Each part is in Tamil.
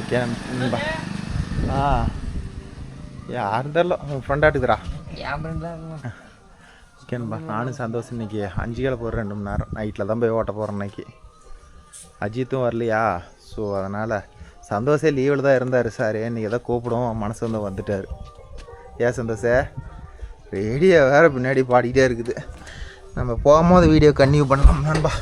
ஓகே நண்பா. யாரும் தெரில உன் ஃப்ரெண்டாட்டுக்குறா. ஓகே நண்பா, நானும் சந்தோஷம் இன்னைக்கு 5 கிலோ போடுற 2 மணி நேரம் நைட்டில் தான் போய் ஓட்ட போகிறேன் இன்னைக்கு. அஜித்தும் வரலையா, ஸோ அதனால் சந்தோஷே லீவில் தான் இருந்தார் சார். இன்றைக்கி எதாவது கூப்பிடுவோம் மனசு வந்து வந்துட்டார். ஏன் சந்தோஷே ரேடியோ வேறு பின்னாடி பாடிக்கிட்டே இருக்குது. நம்ம போகும்போது வீடியோ கன்டினியூ பண்ணலாம் நண்பா.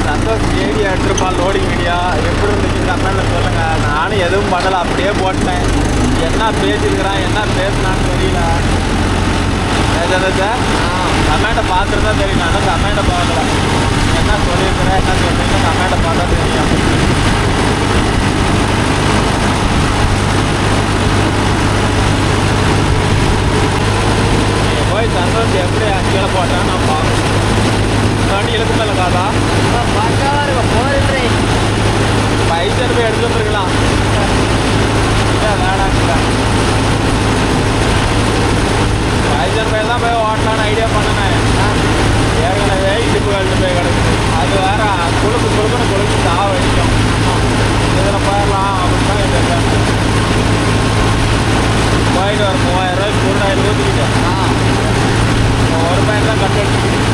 சந்தோஷ் ரேடியோ எடுத்துருப்பா லோடிங் வீடியோ எப்படி இருந்துச்சு கமெண்ட்டில் சொல்லுங்கள். நானும் எதுவும் பண்ணலை, அப்படியே போட்டேன். என்ன பேசியிருக்கிறான் என்ன பேசினான்னு தெரியல. சார் கமெண்ட்டை பார்த்துட்டு தான் தெரியும். நானும் கமெண்ட்டை பார்க்கல. என்ன சொல்லியிருக்கிறேன் என்ன சொல்கிறீங்க கமெண்ட்டை பார்த்தா தெரியும். போய் சந்தோஷ் எப்படி 5 கிலோ போட்டான்னு நான் பார்க்கணும். வண்டி இழுக்கு மேலே காதா பைசா போய் எடுத்து வந்துருக்கலாம். வேணாங்க பைசா போய் தான் போய் ஓட்டலான்னு ஐடியா பண்ணினேன். ஏற்கனவே இடுப்பு கழுத்து போய் கிடக்குது. அது வேற குழுக்குன்னு குழுக்கு தாவ அடிக்கும். இதில் போயிடலாம் அப்படின்னு தான் இருக்கேன். போயிட்டு ஒரு 3000 ரூபாய்க்கு குருடாயில் ஊற்றிக்கிட்டேன். ஒரு பையன் தான் கட்டு அடிச்சுக்கிட்டு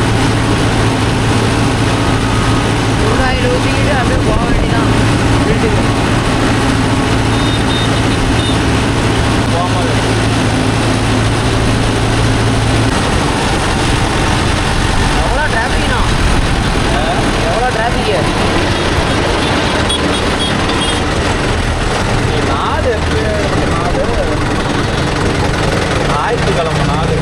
குருடாயில் ஊற்றிக்கிட்டு அப்படியே போக வேண்டியதான் வீட்டுக்கு போகும்போது. எவ்வளோ டிராஃபிக்னா எவ்வளோ டிராஃபிக்கு நாடு ஞாயிற்றுக்கிழமை நாடு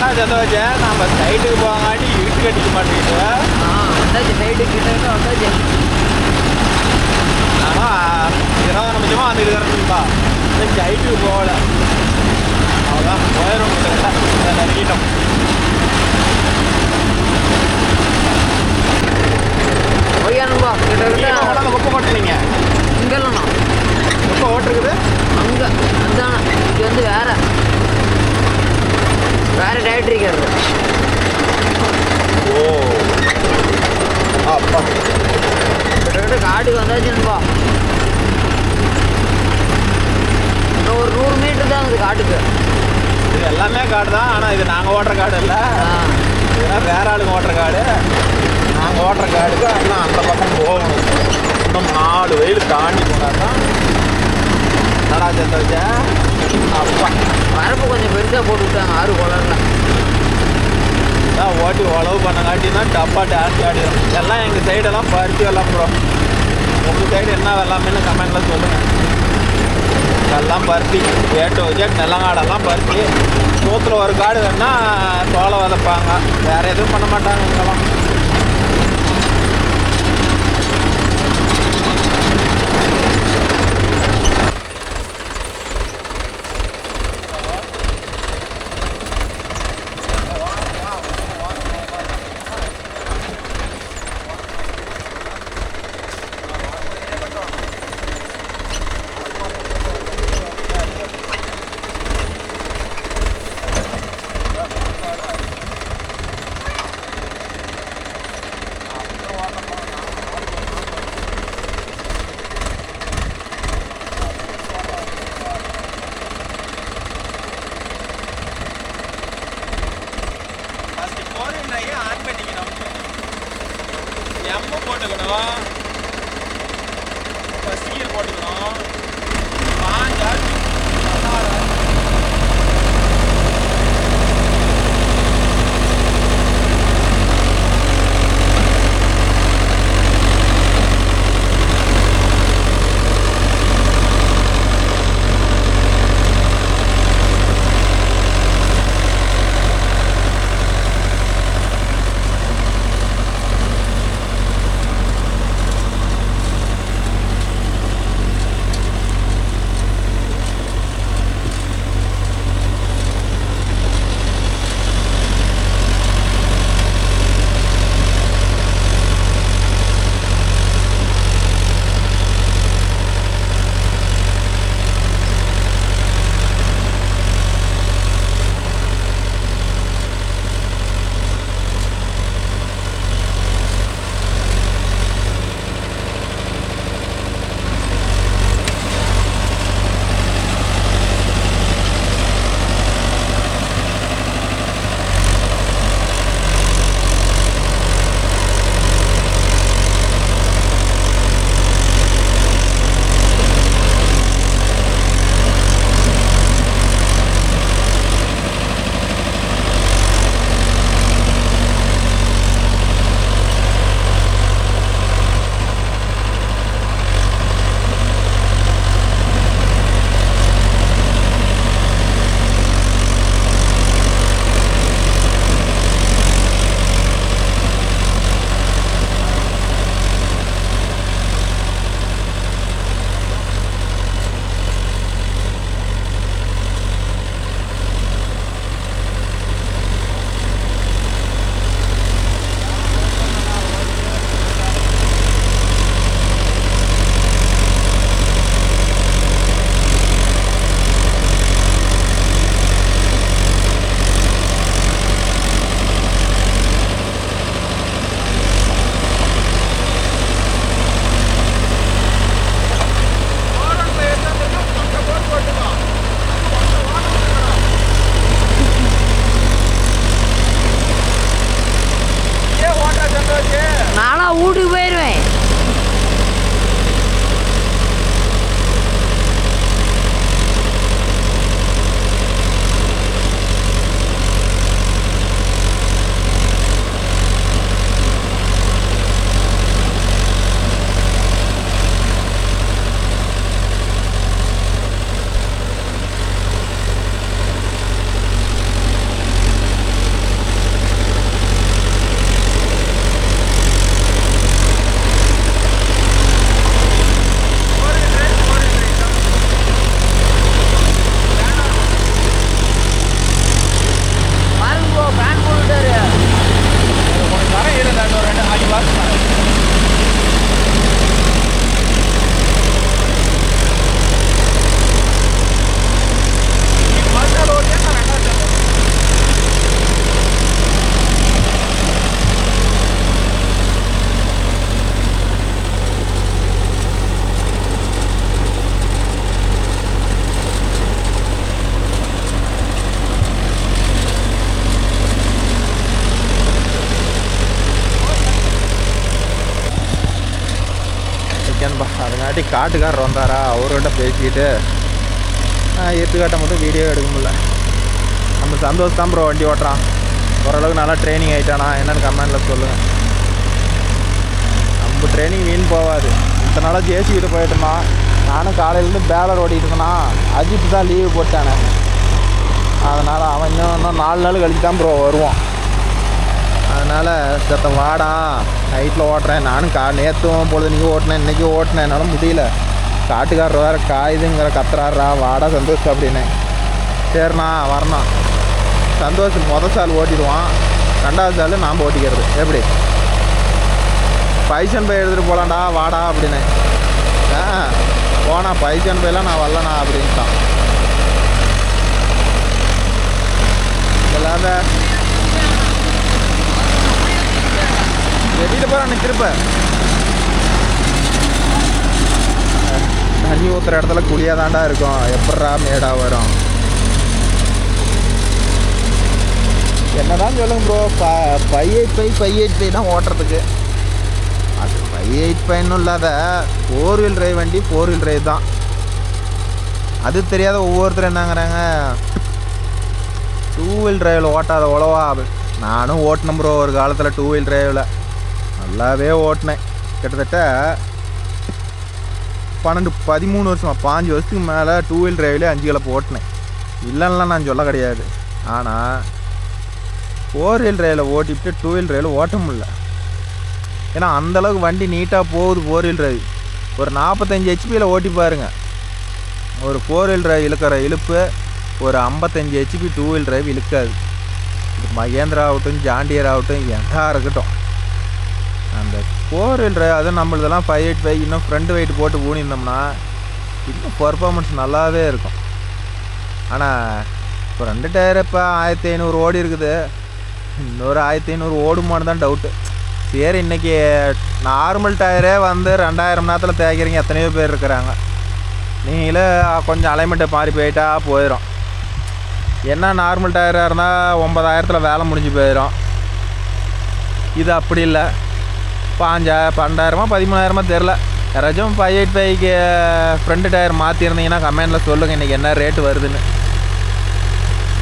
என்னடா சத்த வச்ச நம்ம சைட்டுக்கு போகாட்டி இருட்டு கட்டிக்க மாட்டேங்குது. வந்தாச்சு சைடு கிட்ட வந்தாச்சு. ஆனால் 20 நிமிஷமாக வந்து இருக்கிறதுப்பா சைட்டுக்கு போகல. அவ்வளோதான் போயிடும் கிட்ட நெருங்கிட்டோம். ஓய்யானுப்பா கிட்ட குப்பை ஓட்டுறீங்க இங்கே இல்லைண்ணா. குப்பை ஓட்டுருக்குது அங்கே அதுதானே. இது வந்து வேற டேரக்டரி இருக்கிறது. ஓ அப்பா கிட்ட காட்டுக்கு வந்தாச்சுப்பா. இன்னும் ஒரு 100 மீட்டர் தான் இருக்குது காட்டுக்கு. இது எல்லாமே காடு தான். ஆனால் இது நாங்கள் ஓட்டுற காடு இல்லை. இதெல்லாம் வேற ஆளுங்க ஓட்டுற காடு. நாங்கள் ஓட்டுற காடுக்கு ஆனால் அந்த பக்கம் போகணும். இன்னும் 4 வெயில் தாண்டி போனால் தான் நடா சேர்த்து வச்ச. அப்பா வரப்பு கொஞ்சம் பெருசாக போட்டு விட்டாங்க 6 குளரில். தான் ஓட்டி உழவு பண்ண காட்டினா டப்பா டான்ஸ் ஆடிடும். எல்லாம் எங்கள் சைடெல்லாம் பருத்தி வெள்ளாம் ப்ரோ. உங்கள் சைடு என்ன வெள்ளாமேன்னு கமெண்டில் சொல்லுங்கள். எல்லாம் பருத்தி ஏட்டு வச்சு நெல்லங்காடெல்லாம் பருத்தி. நூற்றுல ஒரு காடு வேணால் சோளம் விதைப்பாங்க. வேறு எதுவும் பண்ண மாட்டாங்க இங்கெல்லாம். எம்மு போட்டுக்கணும். சீல் போட்டுக்கணும். பாஞ்சாச்சு வைக்கணும்பா. அதனாட்டி காட்டுக்காரர் வந்தாரா, அவர்கிட்ட பேசிக்கிட்டு ஏற்றுக்காட்ட மட்டும் வீடியோ எடுக்க முடியல. நம்ம சந்தோஷ் தான் ப்ரோ வண்டி ஓட்டுறான். ஓரளவுக்கு நல்லா ட்ரைனிங் ஆகிட்டானா என்னென்னு கமெண்டில் சொல்லுங்கள். நம்ம ட்ரைனிங் வீண் போகாது. இத்தனை நாளாக ஜேசிக்கிட்ட போயிட்டோம்னா, நானும் காலையிலேருந்து பேலர் ஓட்டிகிட்டு இருக்கேன்னா அஜித் தான் லீவு போட்டானே. அதனால் அவன் இன்னும் 4 நாள் கழிச்சு தான் ப்ரோ வருவான். அதனால் சத்த வாடா நைட்டில் ஓட்டுறேன். நானும் நேற்றும் பொழுதுனிக்கு ஓட்டினேன், இன்றைக்கி ஓட்டினேன். என்னால் முடியல. காட்டுக்காரர் வேறு காயுதுங்கிற கத்துறாரா, வாடா சந்தோஷம் அப்படின்னேன். சரிண்ணா வரணும். சந்தோஷம் சால் ஓட்டிடுவான், 2வது சால் நாம் ஓட்டிக்கிறது. எப்படி பைசன் பை எடுத்துகிட்டு போகலான்டா வாடா அப்படின்னேன். போனா பைசன் பையெல்லாம் நான் வரலண்ணா அப்படின்ட்டான். இல்லாத வெளியில் போகிற அன்னைக்கு திருப்ப தண்ணி ஊற்றுற இடத்துல குழியாதாண்டா இருக்கும். எப்பட்றா மேடா வரும்? என்னதான் சொல்லுங்க ப்ரோ. 585 தான் ஓட்டுறதுக்கு. அது 585 இல்லாத 4 வீல் டிரைவ் வண்டி 4 வீல் டிரைவ் தான். அது தெரியாத ஒவ்வொருத்தரும் என்னங்கிறாங்க 2 வீல் டிரைவில் ஓட்டாத உழவா. நானும் ஓட்டினேன் ப்ரோ ஒரு காலத்தில் 2 வீல் டிரைவில் நல்லாவே ஓட்டினேன். கிட்டத்தட்ட 13 வருஷமா 5 வருஷத்துக்கு மேலே 2 வீல் டிரைவ்லேயே 5 கலப்பு ஓட்டினேன். இல்லைன்னா நான் சொல்ல கிடையாது. ஆனால் 4 வீல் டிரைவில் ஓட்டிவிட்டு 2 வீல் டிரைவில் ஓட்ட முடியல. ஏன்னா அந்தளவுக்கு வண்டி நீட்டாக போகுது 4 வீல் டிரைவ். ஒரு 45 ஹெச்பியில் ஓட்டி பாருங்க. ஒரு 4 வீல் டிரைவ் இழுக்கிற இழுப்பு ஒரு 55 ஹெச்பி 2 வீல் டிரைவ் இழுக்காது. மகேந்திரா ஆகட்டும், ஜாண்டியர் ஆகட்டும், எதாக இருக்கட்டும், அந்த 4 வீல் டிரைவ் அதுவும் நம்மளதெல்லாம் 585 இன்னும் ஃப்ரண்ட் வெயிட் போட்டு ஊனியிருந்தோம்னா இன்னும் பர்ஃபார்மன்ஸ் நல்லாவே இருக்கும். ஆனால் இப்போ 2 டயர் இப்போ 1500 ஓடி இருக்குது. இன்னொரு 1500 ஓடுமான்னு தான் டவுட்டு. சரி, இன்றைக்கி நார்மல் டயரே வந்து 2000 நேரத்தில் தேய்க்கிறீங்க எத்தனையோ பேர் இருக்கிறாங்க. நீங்களே கொஞ்சம் அலைமெண்ட்டை மாறி போயிட்டா போயிடும். என்ன நார்மல் டயராக இருந்தால் 9000 வேலை முடிஞ்சு போயிடும். இது அப்படி இல்லை. 12,000 13,000 தெரில. யாராச்சும் 585க்கு ஃப்ரண்ட் டயர் மாற்றிருந்தீங்கன்னா கமெண்டில் சொல்லுங்கள் இன்றைக்கி என்ன ரேட்டு வருதுன்னு.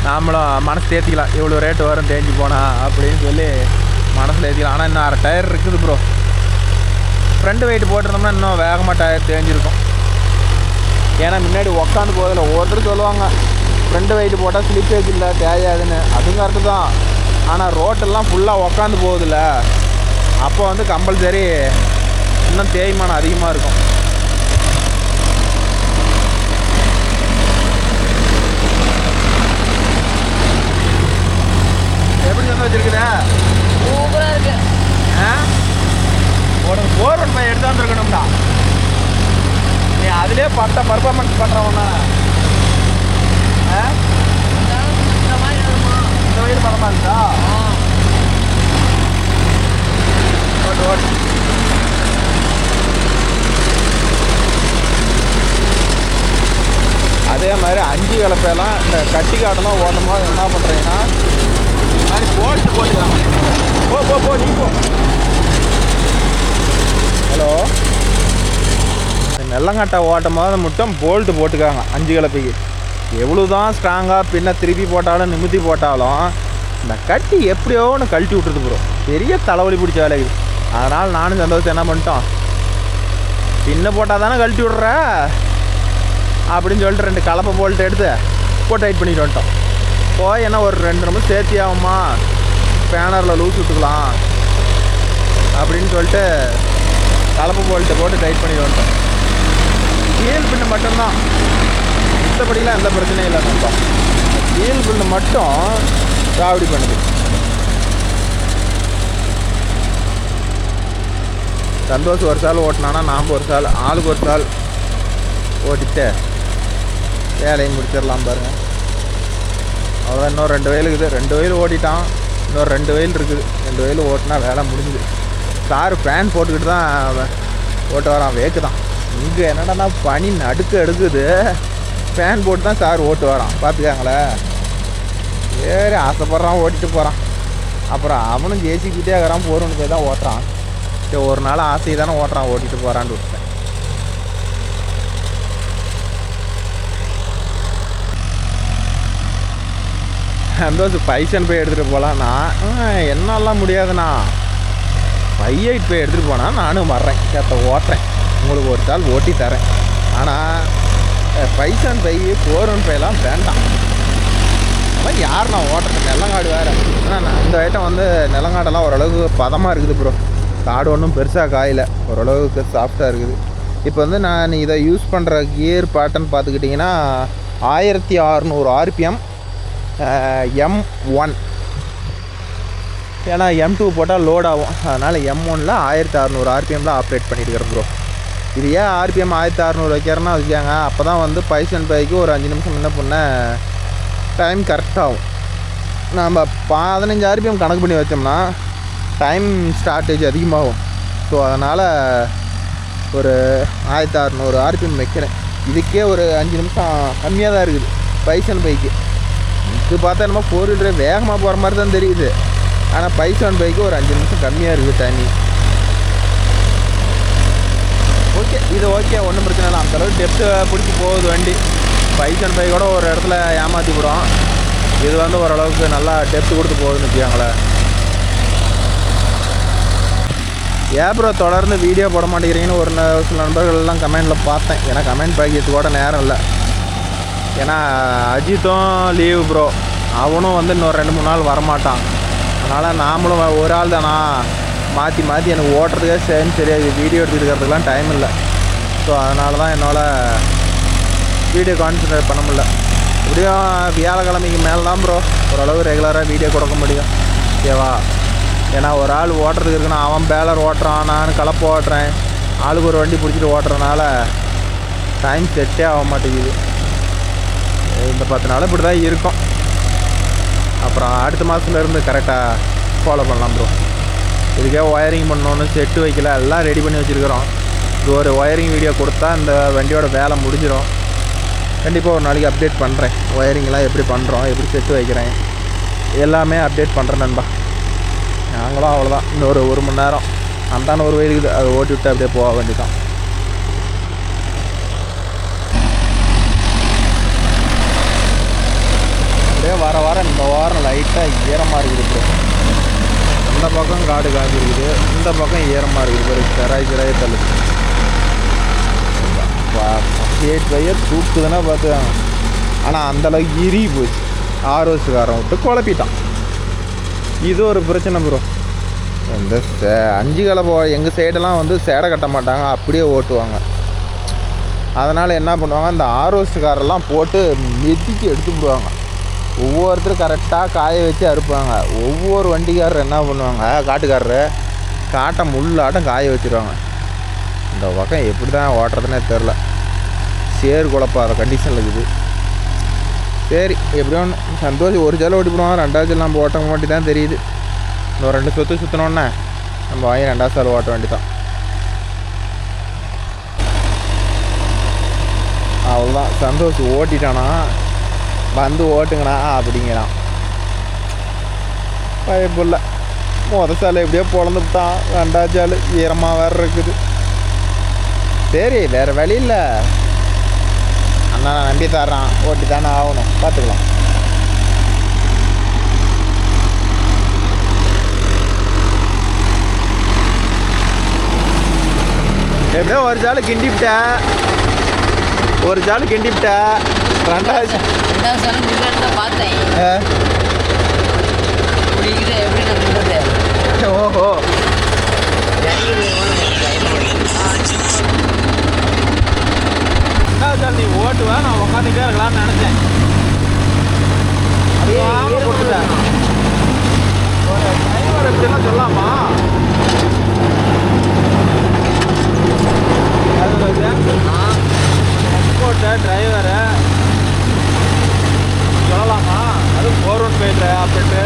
நாமளும் மனசு தேர்த்திக்கலாம். இவ்வளோ ரேட்டு வரும் தேஞ்சு போனா அப்படின்னு சொல்லி மனசில் ஏற்றிக்கலாம். ஆனால் இன்னும் 1/2 டயர் இருக்குது ப்ரோ. ஃப்ரண்ட் வெயிட் போட்டிருந்தோம்னா இன்னும் வேகமாக டயர் தேஞ்சிருக்கும். ஏன்னா முன்னாடி உக்காந்து போதில்லை. ஒவ்வொருத்தரும் சொல்லுவாங்க ஃப்ரண்ட் வெயிட் போட்டால் ஸ்லிப்பேஜ் இல்லை தேயாதுன்னு. அதுவும் கரெக்டு தான். ஆனால் ரோட்டெல்லாம் ஃபுல்லாக உக்காந்து போகுதில்ல, அப்போ வந்து கம்பல்சரி இன்னும் தேய்மானம் அதிகமாக இருக்கும். எப்படி சொன்ன வச்சிருக்குதா? சூப்பராக இருக்கு. உனக்கு 415 எடுத்தாந்து இருக்கணும்டா. நீ அதிலே பர்ஃபார்மன்ஸ் பண்ணுறவனா? இந்த வயது பரமாயிருந்தா ஓட்டு ஓட்டு. அதே மாதிரி 5 கலப்பையெல்லாம் இந்த கட்டி காட்டெல்லாம் ஓட்டும் போது என்ன பண்ணுறீங்கன்னா இந்த மாதிரி போட்டுக்கலாம். போ நீ போ. ஹலோ, நெல்லங்கட்டை ஓட்டும் போது மட்டும் போல்ட்டு போட்டுக்காங்க 5 கலப்பைக்கு. எவ்வளோ தான் ஸ்ட்ராங்காக பின்ன திருப்பி போட்டாலும் நிமித்தி போட்டாலும் இந்த கட்டி எப்படியோ ஒன்று கழட்டி விட்டுருது ப்ரோ. பெரிய தலைவலி பிடிச்ச வேலைக்கு. அதனால் நானும் சந்தோஷம் என்ன பண்ணிட்டோம், பின்ன போட்டால் தானே கழட்டி விட்ற அப்படின்னு சொல்லிட்டு 2 கலப்பை போல்ட்டு எடுத்து போட்டு டைட் பண்ணிட்டு வந்துட்டோம். போய் என்ன ஒரு 2 நிமிஷம் சேர்த்தி ஆகுமா, பேனரில் லூஸ் விட்டுக்கலாம் அப்படின்னு சொல்லிட்டு கலப்பை போல்ட்டை போட்டு டைட் பண்ணிட்டு வந்துட்டோம். கீழ் பின்னு மட்டும்தான், மற்றபடிலாம் எந்த பிரச்சனையும் இல்லை. நம்ம கீழ் பின்னு மட்டும் ராவடி பண்ணுது. சந்தோஷம் ஒரு சால் ஓட்டினானா நாம் ஒரு சால், ஆளுக்கு ஒரு சால் ஓட்டிட்டு வேலையும் முடிச்சிடலாம் பாருங்கள். அவ்வளோதான். இன்னும் 2 வயல் இருக்குது. 2 வயல் ஓட்டிட்டான். இன்னொரு 2 வயல் இருக்குது. 2 வயல் ஓட்டினா வேலை முடிஞ்சுது. காரு ஃபேன் போட்டுக்கிட்டு தான் ஓட்ட வரான். வேக்கு தான் இங்கே என்னடா பனி நடுக்க எடுக்குது. ஃபேன் போட்டு தான் சார் ஓட்டு வரான். பார்த்துக்காங்களேன். சரி, ஆசைப்பட்றான், ஓட்டிட்டு போகிறான். அப்புறம் அவனும் ஜேசிக்கிட்டே இருக்கிறான், போகிறவனு போய் தான் ஓட்டுறான். சரி, ஒரு நாள் ஆசை தானே ஓட்டுறான், ஓட்டிகிட்டு போகிறான்னு விட்டேன். சந்தோஷம் பைசன் போய் எடுத்துகிட்டு போகலாம். நான் என்னாலாம் முடியாதுண்ணா 5.8 போய் எடுத்துகிட்டு போனால் நானும் வர்றேன், சேத்த ஓட்டுறேன், உங்களுக்கு ஒரு தாள் ஓட்டி தரேன். ஆனால் பைசன் பை 415 வேண்டாம். அதெல்லாம் யார் நான் ஓட்டுறது, நிலங்காடு வேறு. ஆனால் நான் இந்த ஐட்டம் வந்து நிலங்காடெல்லாம் ஓரளவுக்கு பதமாக இருக்குது ப்ரோ. காடு ஒன்றும் பெருசாக காயில், ஓரளவுக்கு சாஃப்டாக இருக்குது. இப்போ வந்து நான் இதை யூஸ் பண்ணுற கியர் பேட்டர்ன் பார்த்துக்கிட்டிங்கன்னா 1600 RPM M1. ஏன்னா M2 போட்டால் லோட் ஆகும், அதனால் M1ல் 1600 RPMல ஆப்ரேட் பண்ணிட்டு இருக்கிறேன் ப்ரோ. இது ஏன் RPM 1600 வைக்கிறேன்னா வச்சுக்காங்க, அப்போ தான் வந்து பைசன் பைக்கு ஒரு 5 நிமிஷம் முன்ன பண்ண டைம் கரெக்டாகும். நம்ம 15 RPM கணக்கு பண்ணி வச்சோம்னா டைம் ஸ்டார்டேஜ் அதிகமாகும். ஸோ அதனால் ஒரு 1600 RPM வைக்கிறேன். இதுக்கே ஒரு 5 நிமிஷம் கம்மியாக தான் இருக்குது பைசன் பைக்கு. இது பார்த்தா நம்ம 4 வீலர் வேகமாக போகிற மாதிரி தான் தெரியுது, ஆனால் பைசன் பைக்கு ஒரு 5 நிமிஷம் கம்மியாக இருக்குது டைமிங். ஓகே, இது ஓகே, ஒன்றும் பிரச்சனை இல்லை. அந்தளவுக்கு டெப்த்து பிடிச்சி போகுது வண்டி. பைசன் பைக்கோட ஒரு இடத்துல ஏமாற்றி விடும், இது வந்து ஓரளவுக்கு நல்லா டெப்த்து கொடுத்து போகுதுன்னு வச்சுக்காங்களேன். ஏன் ப்ரோ தொடர்ந்து வீடியோ போட மாட்டேங்கிறீங்கன்னு ஒரு சில நண்பர்கள்லாம் கமெண்டில் பார்த்தேன். ஏன்னா கமெண்ட் பாக்கியத்து கூட நேரம் இல்லை. ஏன்னா அஜித்தும் லீவு ப்ரோ, அவனும் வந்து இன்னொரு 2-3 நாள் வரமாட்டான். அதனால் நாமளும் ஒரு ஆள் தானா, மாற்றி மாற்றி எனக்கு ஓட்டுறதுக்கே சரியாக வீடியோ எடுத்துக்கிறதுக்கெலாம் டைம் இல்லை. ஸோ அதனால தான் என்னால் வீடியோ கான்சன்ட்ரேட் பண்ண முடியல. எப்படியும் வியாழக்கிழமைக்கு மேலே தான் ப்ரோ ஓரளவு ரெகுலராக வீடியோ கொடுக்க முடியும், ஓகேவா? ஏன்னா ஒரு ஆள் ஓட்டுறதுக்கு இருக்குன்னா, அவன் பேலர் ஓட்டுறான், நான் கலப்பு ஓட்டுறேன், ஆளுக்கு ஒரு வண்டி பிடிச்சிட்டு ஓட்டுறதுனால டைம் செட்டே ஆக மாட்டேங்குது. இந்த 10 நாள் இப்படி தான் இருக்கும். அப்புறம் அடுத்த மாதத்துலேருந்து கரெக்டாக ஃபாலோ பண்ணலாம் ப்ரோ. இதுக்கே ஒயரிங் பண்ணணுன்னு செட்டு வைக்கல, எல்லாம் ரெடி பண்ணி வச்சுருக்கிறோம். இது ஒரு ஒயரிங் வீடியோ கொடுத்தா இந்த வண்டியோட வேலை முடிஞ்சிடும். கண்டிப்பாக ஒரு நாளைக்கு அப்டேட் பண்ணுறேன், ஒயரிங்லாம் எப்படி பண்ணுறோம், எப்படி செட்டு வைக்கிறேன், எல்லாமே அப்டேட் பண்ணுறேன் நண்பா. நாங்களும் அவ்வளோதான், இன்னொரு 1 மணி நேரம் அந்தான ஒரு வயலுக்கு அதை ஓட்டி விட்டு அப்படியே போக வேண்டியதான். அப்படியே வர வர இந்த வாரம் லைட்டாக ஈரமாக இருக்குது ப்ரோ. இந்த பக்கம் காடு காய்ச்சி இருக்குது, இந்த பக்கம் ஈரமாக இருக்குது, சிராய் தள்ளுது. 8 வயர் தூக்குதுன்னா பார்த்துக்காங்க. ஆனால் அந்தளவுக்கு இறுகி போச்சு, 6 வருஷக்காரன் விட்டு குழப்பிட்டான். இது ஒரு பிரச்சனை ப்ரோ. இந்த 5 கலை எங்கள் சைடெல்லாம் வந்து சேடை கட்ட மாட்டாங்க, அப்படியே ஓட்டுவாங்க. அதனால் என்ன பண்ணுவாங்க, இந்த 6 வருஷக்காரெல்லாம் போட்டு மெதிக்கு எடுத்துக்கிடுவாங்க. ஒவ்வொருத்தரும் கரெக்டாக காய வச்சு அறுப்பாங்க. ஒவ்வொரு வண்டிக்காரர் என்ன பண்ணுவாங்க, காட்டுக்காரரு காட்டை முள்ளாட்டம் காய வச்சுருவாங்க. இந்த பக்கம் எப்படி தான் ஓட்டுறதுனே தெரில, சேர் குழப்பாத கண்டிஷனில் இருக்குது. சரி, எப்படியோ ஒன்று சந்தோஷம். ஒரு ஜாலை ஓட்டி போடுவாங்க, 2வது ஜால் நம்ம ஓட்ட மாட்டி தான் தெரியுது. இன்னும் 2 சுற்று சுற்றினோன்னே நம்ம வாங்கி 2வது சால் ஓட்ட வேண்டி தான். அவ்வளோதான், சந்தோஷம் ஓட்டிட்டானா வந்து ஓட்டுங்கண்ணா அப்படிங்கிறான். பயப்புள்ள மொதல் சாலை எப்படியோ பொழந்துவிட்டான், 2வது சால் ஈரமாக வேறு இருக்குது. சரி, வேறு வழி இல்லை, அண்ணா நான் நம்பி தர்றான், ஓட்டி தானே ஆகணும், பார்த்துக்கலாம். எப்படியோ ஒரு ஜாலு கிண்டிவிட்டேன், 2வது பார்த்தேன். ஓஹோ, நீ ஓட்டுவேன், நான் உட்காந்துட்டே இருக்கலாம்னு நினச்சேன். அது கொடுத்துட்டேன். டிரைவர் எப்படிலாம் சொல்லாமா, போட்ட டிரைவரை சொல்லலாமா, அது 415 அப்படின்ட்டு.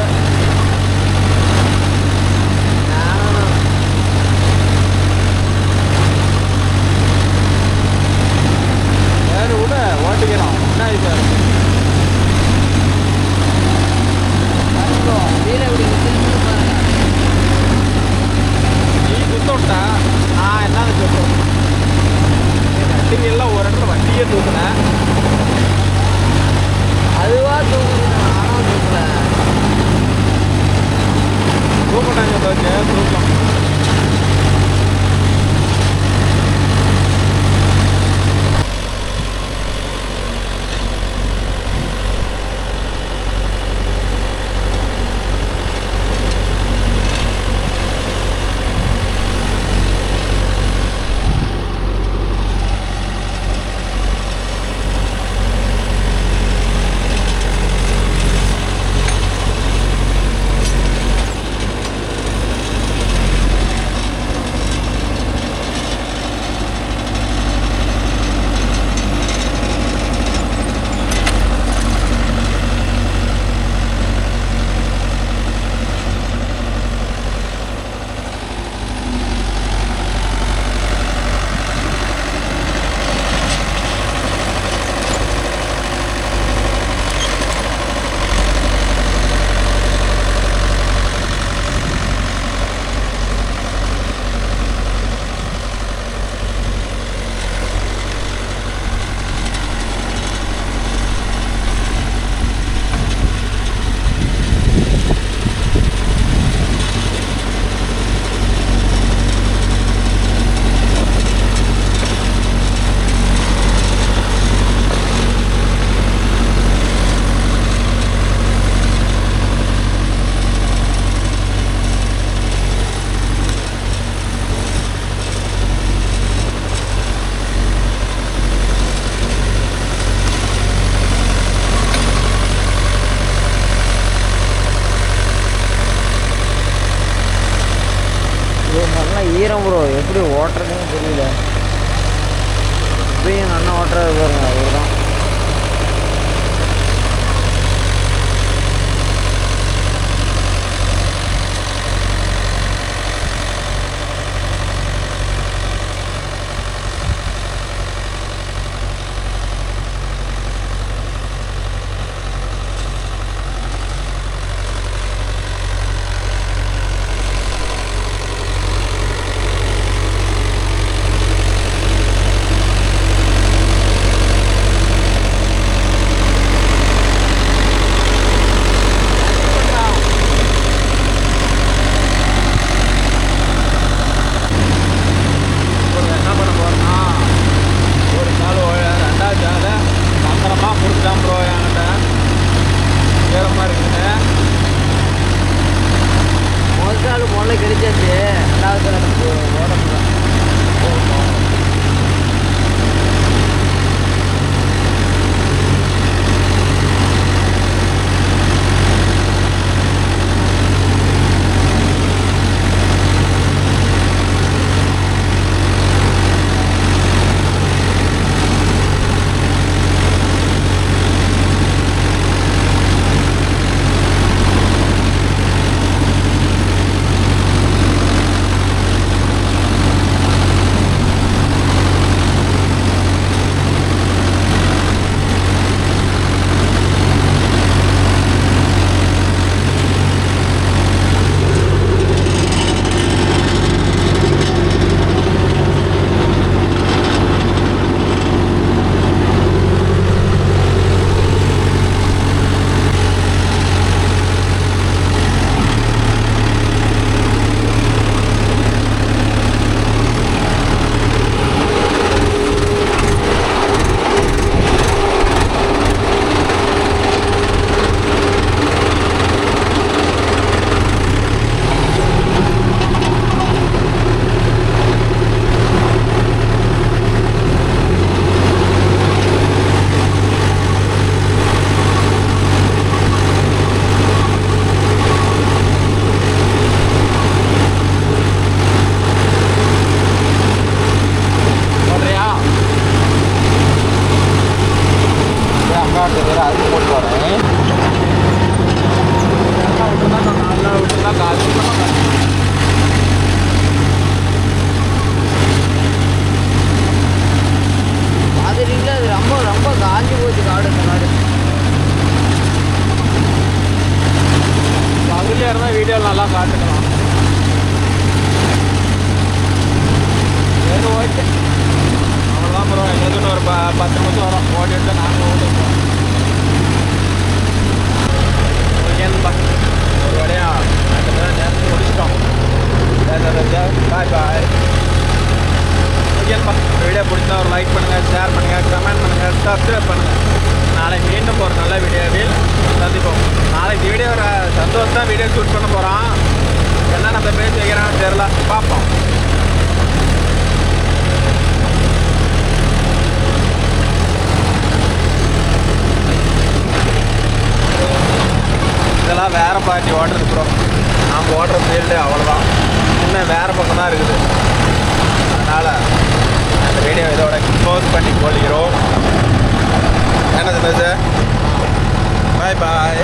வேறு விட ஓட்டிக்கலாம், என்ன இது நீ குத்தோட்டா நான் என்னன்னு சொல்கிறேன். வண்டிங்கெல்லாம் ஒரு இடத்துல வண்டியே தூக்குனேன், அதுவாக தூக்குறேன். போட்டாங்க தூக்கம். ஈரம் ப்ரோ, எப்படி ஓட்டுறதுன்னு தெரியல. இப்பயும் நல்லா ஓட்டுறது பாருங்க, அவர் தான். கிடைச்சாச்சு, ரெண்டாவது நமக்கு ஓட முடியல. வீடியோ நல்லா காட்டுக்கலாம். சரி ஓகே, அவ்வளோதான் ப்ரோ. எங்களுக்கு ஒரு 10 நிமிஷம் வரும் ஓடிட்டு நாங்கள் ஓடுவோம். ஓகேன்பா, ஒரு வழியாக நேரத்தை முடிச்சிட்டோம். பாய் பாய். ஓகேப்பா, வீடியோ பிடிச்சா ஒரு லைக் பண்ணுங்கள், ஷேர் பண்ணுங்கள், கமெண்ட் பண்ணுங்கள், சப்ஸ்கிரைப் பண்ணுங்கள். நாளைக்கு மீண்டும் ஒரு நல்ல வீடியோவில் சந்திப்போம். நாளைக்கு வீடியோ சந்தோஷம் தான் வீடியோ ஷூட் பண்ண போகிறோம். என்ன நம்ம பேசி வைக்கிறான்னு தெரில, பார்ப்போம். இதெல்லாம் வேறு பார்ட்டி ஓட்டுறது ப்ரோ. நாம் ஓட்டுற ஃபீல்டு அவ்வளோதான், இன்னும் வேறு பக்கம் தான் இருக்குது. அதனால் அந்த வீடியோ இதோட க்ளோஸ் பண்ணி கொள்கிறோம். என்ன பேச? பாய் பாய்.